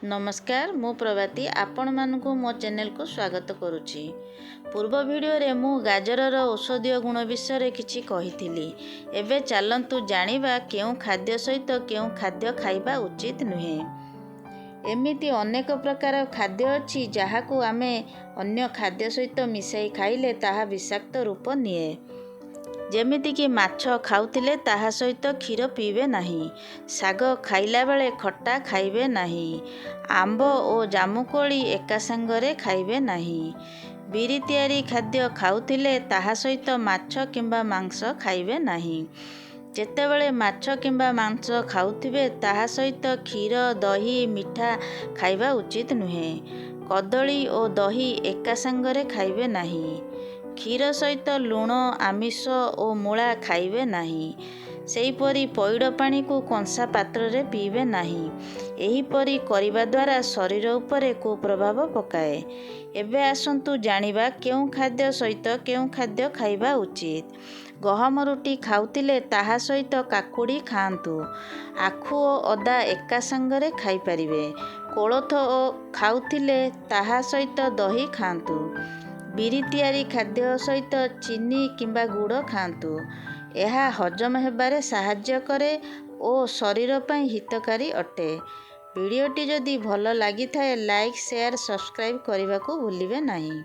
नमस्कार मु प्रभाती आपण मानकु मो चैनल को स्वागत करुच्ची। पूर्व वीडियो रे मु गाजरर औषधीय गुण विषय किछि कहिथिली। एबे चलंतु जानिबा केउ खाद्य सहित केउ खाद्य खाइबा उचित नुहे। एमिति अनेक प्रकार खाद्य अछि जहाकु आमे अन्य खाद्य सहित मिसाई खाइले ताहा विषाक्त रूप निए। जेमिति कि माछ खाउथिले ताहा सहित क्षीर पीबे नाही, साग खाइला बेले खट्टा खाइबे नाही, आंब ओ जामुकोली एका संगरे खाइबे नाही, बिरी तैयारी खाद्य खाउथिले ताहा सहित माछ किंबा मांस खाइबे नाही। जेतेबेले माछ किंबा मांस खाउथिबे ताहा सहित क्षीर दही मिठा खाइबा उचित नुहे। कदली ओ दही एका संगरे खाइबे नाही। क्षीर सहित लुण आमिष ओ मूला खाइबे नाही। सेहीपरि पइड पानी को कंसा पात्र रे पीबे नाही। एहीपरि करिबा द्वारा शरीर उपरे कुप्रभाव पकाए। एबे आसंतु जानिबा केउ खाद्य सहित केउ खाद्य खाइबा उचित। गहम रुटी खाउथिले ताहा सहित काकुड़ी खाआंतु। आखु ओ अदा एका संगरे खाइ परिबे। कोलथ ओ खाउथिले ताहा सहित दही खाआंतु। बिरी तैयारी खाद्य सहित चीनी किंबा गुड़ खाआंतु। यह हजम हेबारे साहाय्य करे ओ शरीर पई हितकारी अटे। वीडियोटी जदि भल लागि थाए लाइक शेयर सब्सक्राइब करने को भूलिबे नहीं।